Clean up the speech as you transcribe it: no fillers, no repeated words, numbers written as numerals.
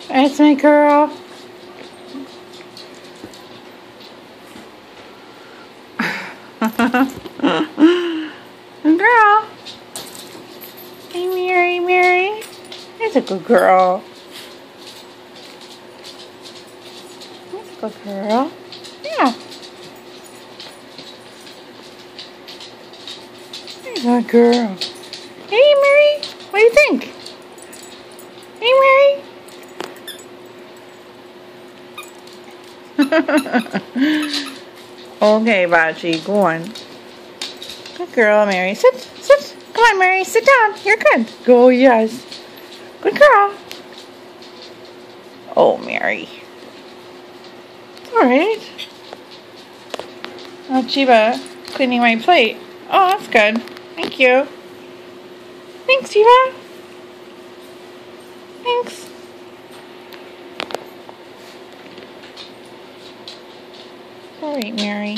That's my girl. Good girl. Hey, Mary, Mary. That's a good girl. That's a good girl. Yeah. That's a good girl. Hey, Mary. What do you think? Hey, Mary. Okay, Bachi, go on. Good girl, Mary. Sit, sit. Come on, Mary. Sit down. You're good. Go, yes. Good girl. Oh, Mary. It's alright. Oh, Chiba, cleaning my plate. Oh, that's good. Thank you. Thanks, Chiba. Thanks. Alright, Mary.